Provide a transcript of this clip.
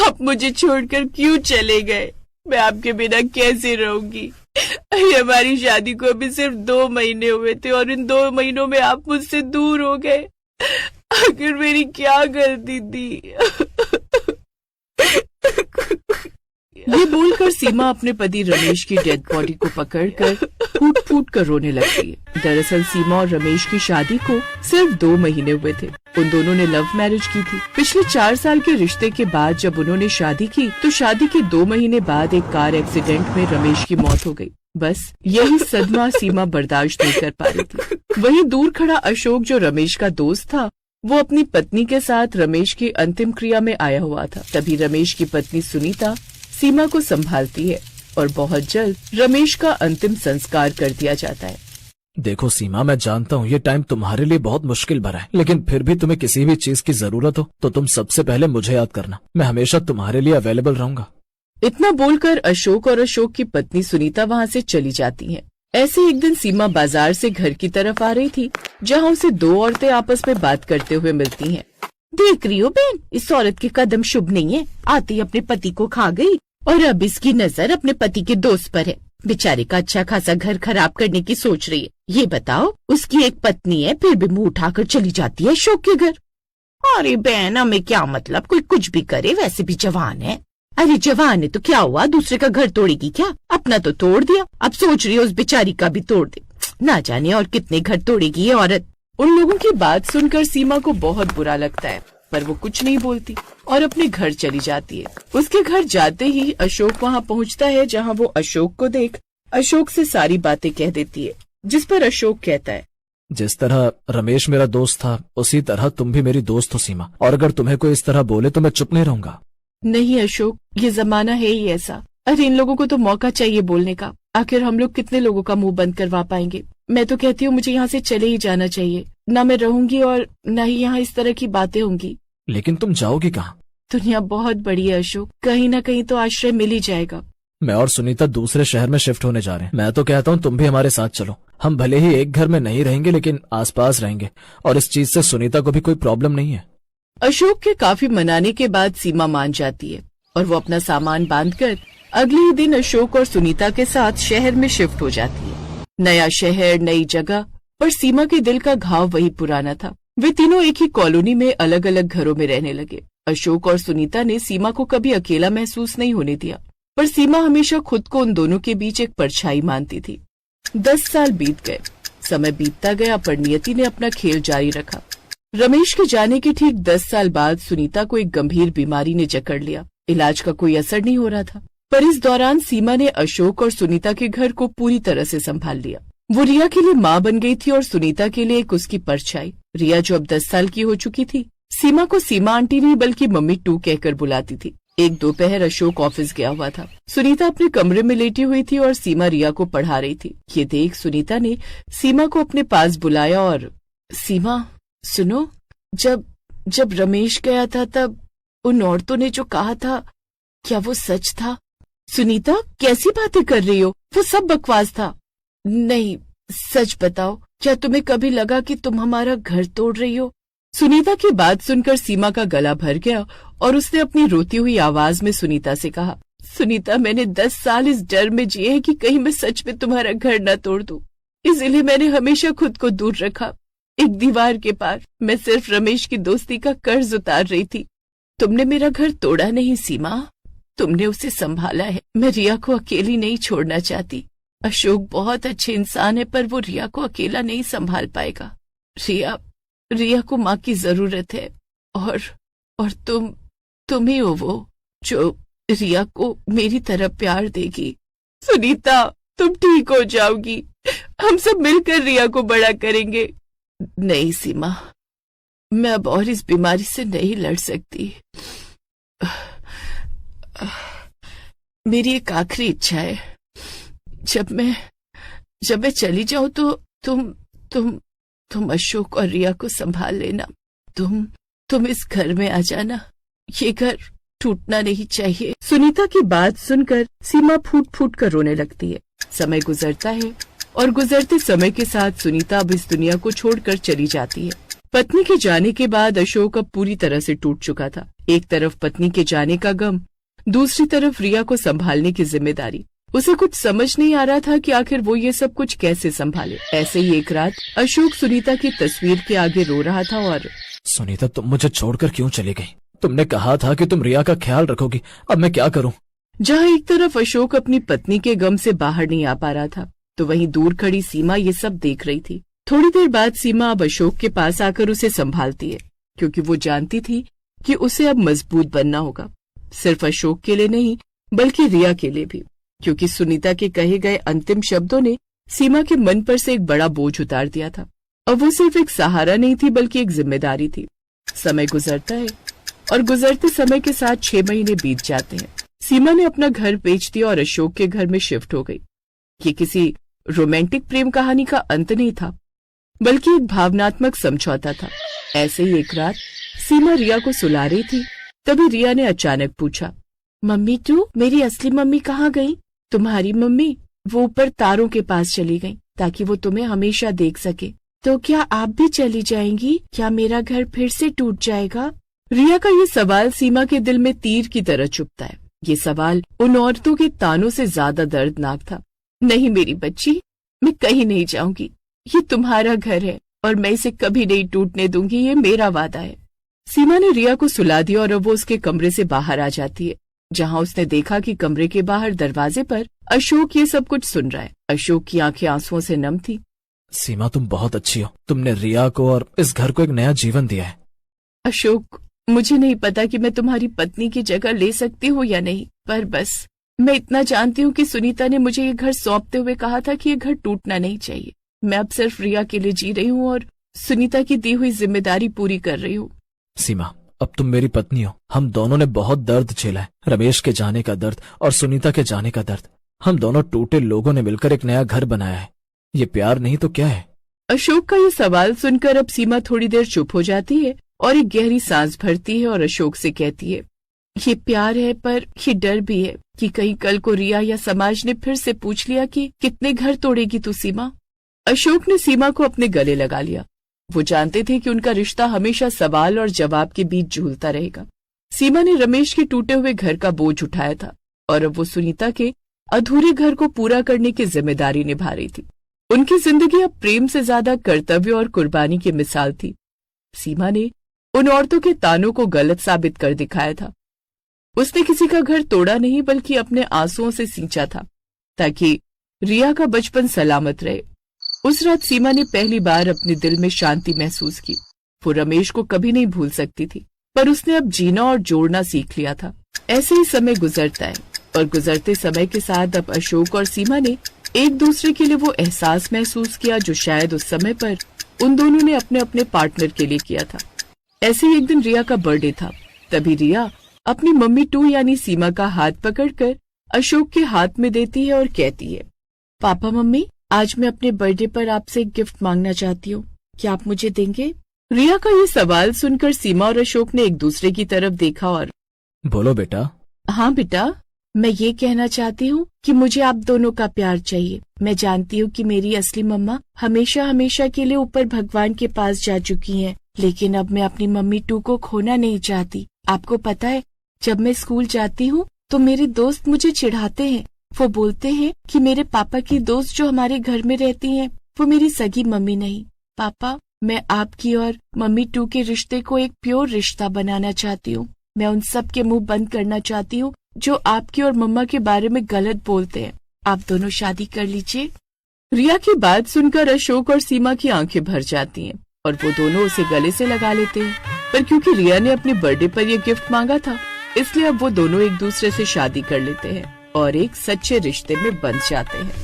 आप मुझे छोड़कर क्यों चले गए? मैं आपके बिना कैसे रहूंगी? अरे हमारी शादी को अभी सिर्फ 2 महीने हुए थे और इन 2 महीनों में आप मुझसे दूर हो गए। आखिर मेरी क्या गलती थी? ये बोलकर सीमा अपने पति रमेश की डेड बॉडी को पकड़कर फूट फूट कर रोने लगती है। दरअसल सीमा और रमेश की शादी को सिर्फ 2 महीने हुए थे। उन दोनों ने लव मैरिज की थी। पिछले 4 साल के रिश्ते के बाद जब उन्होंने शादी की तो शादी के 2 महीने बाद एक कार एक्सीडेंट में रमेश की मौत हो गई। बस यही सदमा सीमा बर्दाश्त नहीं कर पा रही थी। वहीं दूर खड़ा अशोक, जो रमेश का दोस्त था, वो अपनी पत्नी के साथ रमेश की अंतिम क्रिया में आया हुआ था। तभी रमेश की पत्नी सुनीता सीमा को संभालती है और बहुत जल्द रमेश का अंतिम संस्कार कर दिया जाता है। देखो सीमा, मैं जानता हूँ ये टाइम तुम्हारे लिए बहुत मुश्किल भरा है, लेकिन फिर भी तुम्हें किसी भी चीज की जरूरत हो तो तुम सबसे पहले मुझे याद करना। मैं हमेशा तुम्हारे लिए अवेलेबल रहूंगा। इतना बोलकर अशोक और अशोक की पत्नी सुनीता वहाँ से चली जाती हैं। ऐसे एक दिन सीमा बाजार से घर की तरफ आ रही थी, जहाँ उसे 2 औरतें आपस में बात करते हुए मिलती हैं। देख रही हो बहन, इस औरत के कदम शुभ नहीं है। आती अपने पति को खा गई और अब इसकी नजर अपने पति के दोस्त पर है। बेचारे का अच्छा खासा घर खराब करने की सोच रही है। ये बताओ, उसकी एक पत्नी है फिर भी मुंह उठाकर चली जाती है अशोक के घर। अरे बहन, हमें क्या मतलब, कोई कुछ भी करे, वैसे भी जवान है। अरे जवान है तो क्या हुआ, दूसरे का घर तोड़ेगी क्या? अपना तो तोड़ दिया, अब सोच रही है उस बेचारी का भी तोड़ दे। ना जाने और कितने घर तोड़ेगी ये औरत। उन लोगों की बात सुनकर सीमा को बहुत बुरा लगता है, पर वो कुछ नहीं बोलती और अपने घर चली जाती है। उसके घर जाते ही अशोक वहाँ पहुँचता है, जहाँ वो अशोक को देख अशोक से सारी बातें कह देती है। जिस पर अशोक कहता है, जिस तरह रमेश मेरा दोस्त था उसी तरह तुम भी मेरी दोस्त हो सीमा, और अगर तुम्हें कोई इस तरह बोले तो मैं चुप नहीं रहूंगा। नहीं अशोक, ये जमाना है ही ऐसा। अरे इन लोगों को तो मौका चाहिए बोलने का। आखिर हम लोग कितने लोगों का मुंह बंद करवा पाएंगे। मैं तो कहती हूँ मुझे यहाँ से चले ही जाना चाहिए। न मैं रहूंगी और न ही यहाँ इस तरह की बातें होंगी। लेकिन तुम जाओगी कहाँ? दुनिया बहुत बड़ी है अशोक, कहीं न कहीं तो आश्रय मिल ही जाएगा। मैं और सुनीता दूसरे शहर में शिफ्ट होने जा रहे हैं। मैं तो कहता हूँ तुम भी हमारे साथ चलो। हम भले ही एक घर में नहीं रहेंगे लेकिन आसपास रहेंगे, और इस चीज से सुनीता को भी कोई प्रॉब्लम नहीं है। अशोक के काफी मनाने के बाद सीमा मान जाती है और वो अपना सामान बांधकर अगले ही दिन अशोक और सुनीता के साथ शहर में शिफ्ट हो जाती है। नया शहर, नई जगह, पर सीमा के दिल का घाव वही पुराना था। वे तीनों एक ही कॉलोनी में अलग अलग घरों में रहने लगे। अशोक और सुनीता ने सीमा को कभी अकेला महसूस नहीं होने दिया, पर सीमा हमेशा खुद को उन दोनों के बीच एक परछाई मानती थी। 10 साल बीत गए, समय बीतता गया, पर नियति ने अपना खेल जारी रखा। रमेश के जाने के ठीक 10 साल बाद सुनीता को एक गंभीर बीमारी ने जकड़ लिया। इलाज का कोई असर नहीं हो रहा था, पर इस दौरान सीमा ने अशोक और सुनीता के घर को पूरी तरह से संभाल लिया। वो रिया के लिए माँ बन गई थी और सुनीता के लिए एक उसकी परछाई। रिया जो अब 10 साल की हो चुकी थी, सीमा को सीमा आंटी नहीं बल्कि मम्मी 2 कहकर बुलाती थी। एक दोपहर अशोक ऑफिस गया हुआ था। सुनीता अपने कमरे में लेटी हुई थी और सीमा रिया को पढ़ा रही थी। ये देख सुनीता ने सीमा को अपने पास बुलाया और, सीमा सुनो, जब रमेश गया था तब उन औरतों ने जो कहा था, क्या वो सच था? सुनीता, कैसी बातें कर रही हो? वो सब बकवास था। नहीं, सच बताओ, क्या तुम्हें कभी लगा कि तुम हमारा घर तोड़ रही हो? सुनीता की बात सुनकर सीमा का गला भर गया और उसने अपनी रोती हुई आवाज में सुनीता से कहा, सुनीता, मैंने 10 साल इस डर में जिए हैं कि कहीं मैं सच में तुम्हारा घर न तोड़ दूं। इसलिए मैंने हमेशा खुद को दूर रखा, एक दीवार के पार। मैं सिर्फ रमेश की दोस्ती का कर्ज उतार रही थी। तुमने मेरा घर तोड़ा नहीं सीमा, तुमने उसे संभाला है। मैं रिया को अकेली नहीं छोड़ना चाहती। अशोक बहुत अच्छे इंसान है, पर वो रिया को अकेला नहीं संभाल पाएगा। रिया को माँ की जरूरत है, और तुम ही हो वो जो रिया को मेरी तरफ प्यार देगी। सुनीता, तुम ठीक हो जाओगी, हम सब मिलकर रिया को बड़ा करेंगे। नहीं सीमा, मैं अब और इस बीमारी से नहीं लड़ सकती। मेरी एक आखिरी इच्छा है, जब मैं चली जाऊं तो तुम अशोक और रिया को संभाल लेना। तुम इस घर में आ जाना, ये घर टूटना नहीं चाहिए। सुनीता की बात सुनकर सीमा फूट फूट कर रोने लगती है। समय गुजरता है और गुजरते समय के साथ सुनीता अब इस दुनिया को छोड़कर चली जाती है। पत्नी के जाने के बाद अशोक अब पूरी तरह से टूट चुका था। एक तरफ पत्नी के जाने का गम, दूसरी तरफ रिया को संभालने की जिम्मेदारी। उसे कुछ समझ नहीं आ रहा था कि आखिर वो ये सब कुछ कैसे संभाले। ऐसे ही एक रात अशोक सुनीता की तस्वीर के आगे रो रहा था और सुनीता, तुम मुझे छोड़कर क्यों चली गई? तुमने कहा था कि तुम रिया का ख्याल रखोगी, अब मैं क्या करूं? जहाँ एक तरफ अशोक अपनी पत्नी के गम से बाहर नहीं आ पा रहा था, तो वहीं दूर खड़ी सीमा ये सब देख रही थी। थोड़ी देर बाद सीमा अब अशोक के पास आकर उसे संभालती है, क्योंकि वो जानती थी कि उसे अब मजबूत बनना होगा, सिर्फ अशोक के लिए नहीं बल्कि रिया के लिए भी, क्योंकि सुनीता के कहे गए अंतिम शब्दों ने सीमा के मन पर से एक बड़ा बोझ उतार दिया था। अब वो सिर्फ एक सहारा नहीं थी बल्कि एक जिम्मेदारी थी। समय गुजरता है और गुजरते समय के साथ 6 महीने बीत जाते हैं। सीमा ने अपना घर बेच दिया और अशोक के घर में शिफ्ट हो गई। ये किसी रोमांटिक प्रेम कहानी का अंत नहीं था, बल्कि एक भावनात्मक समझौता था। ऐसे ही एक रात सीमा रिया को सुला रही थी, तभी रिया ने अचानक पूछा, मम्मी तू मेरी असली मम्मी कहाँ गई? तुम्हारी मम्मी वो ऊपर तारों के पास चली गई ताकि वो तुम्हें हमेशा देख सके। तो क्या आप भी चली जाएंगी? क्या मेरा घर फिर से टूट जाएगा? रिया का ये सवाल सीमा के दिल में तीर की तरह चुभता है। ये सवाल उन औरतों के तानों से ज्यादा दर्दनाक था। नहीं मेरी बच्ची, मैं कहीं नहीं जाऊंगी। ये तुम्हारा घर है और मैं इसे कभी नहीं टूटने दूंगी, ये मेरा वादा है। सीमा ने रिया को सुला दिया और अब वो उसके कमरे से बाहर आ जाती है, जहाँ उसने देखा कि कमरे के बाहर दरवाजे पर अशोक ये सब कुछ सुन रहा है। अशोक की आंखें आंसुओं से नम थी। सीमा, तुम बहुत अच्छी हो। तुमने रिया को और इस घर को एक नया जीवन दिया है। अशोक, मुझे नहीं पता कि मैं तुम्हारी पत्नी की जगह ले सकती हूँ या नहीं, पर बस मैं इतना जानती हूँ कि सुनीता ने मुझे ये घर सौंपते हुए कहा था कि ये घर टूटना नहीं चाहिए। मैं अब सिर्फ रिया के लिए जी रही हूँ और सुनीता की दी हुई जिम्मेदारी पूरी कर रही हूँ। सीमा, अब तुम मेरी पत्नी हो। हम दोनों ने बहुत दर्द झेला है, रमेश के जाने का दर्द और सुनीता के जाने का दर्द। हम दोनों टूटे लोगों ने मिलकर एक नया घर बनाया है। ये प्यार नहीं तो क्या है? अशोक का ये सवाल सुनकर अब सीमा थोड़ी देर चुप हो जाती है और एक गहरी सांस भरती है और अशोक से कहती है, ये प्यार है पर ये डर भी है कि कहीं कल को रिया या समाज ने फिर से पूछ लिया कि कितने घर तोड़ेगी तू सीमा। अशोक ने सीमा को अपने गले लगा लिया। वो जानते थे कि उनका रिश्ता हमेशा सवाल और जवाब के बीच झूलता रहेगा। सीमा ने रमेश के टूटे हुए घर का बोझ उठाया था और अब वो सुनीता के अधूरे घर को पूरा करने की जिम्मेदारी निभा रही थी। उनकी जिंदगी अब प्रेम से ज्यादा कर्तव्य और कुर्बानी की मिसाल थी। सीमा ने उन औरतों के तानों को गलत साबित कर दिखाया था। उसने किसी का घर तोड़ा नहीं बल्कि अपने आंसुओं से सींचा था ताकि रिया का बचपन सलामत रहे। उस रात सीमा ने पहली बार अपने दिल में शांति महसूस की। वो रमेश को कभी नहीं भूल सकती थी, पर उसने अब जीना और जोड़ना सीख लिया था। ऐसे ही समय गुजरता है और गुजरते समय के साथ अब अशोक और सीमा ने एक दूसरे के लिए वो एहसास महसूस किया जो शायद उस समय पर उन दोनों ने अपने अपने पार्टनर के लिए किया था। ऐसे ही एक दिन रिया का बर्थडे था। तभी रिया अपनी मम्मी टू यानी सीमा का हाथ पकड़कर अशोक के हाथ में देती है और कहती है, पापा मम्मी, आज मैं अपने बर्थडे पर आपसे एक गिफ्ट मांगना चाहती हूँ, क्या आप मुझे देंगे? रिया का ये सवाल सुनकर सीमा और अशोक ने एक दूसरे की तरफ देखा और बोलो बेटा। हाँ बेटा, मैं ये कहना चाहती हूँ कि मुझे आप दोनों का प्यार चाहिए। मैं जानती हूँ कि मेरी असली मम्मा हमेशा हमेशा के लिए ऊपर भगवान के पास जा चुकी हैं, लेकिन अब मैं अपनी मम्मी टू को खोना नहीं चाहती। आपको पता है, जब मैं स्कूल जाती हूँ तो मेरे दोस्त मुझे चिढ़ाते हैं। वो बोलते हैं कि मेरे पापा की दोस्त जो हमारे घर में रहती हैं, वो मेरी सगी मम्मी नहीं। पापा, मैं आपकी और मम्मी टू के रिश्ते को एक प्योर रिश्ता बनाना चाहती हूँ। मैं उन सब के मुंह बंद करना चाहती हूँ जो आपकी और मम्मा के बारे में गलत बोलते हैं। आप दोनों शादी कर लीजिए। रिया की बात सुनकर अशोक और सीमा की आंखें भर जाती हैं और वो दोनों उसे गले से लगा लेते हैं। पर क्योंकि रिया ने अपने बर्थडे पर यह गिफ्ट मांगा था, इसलिए अब वो दोनों एक दूसरे से शादी कर लेते हैं और एक सच्चे रिश्ते में बंध जाते हैं।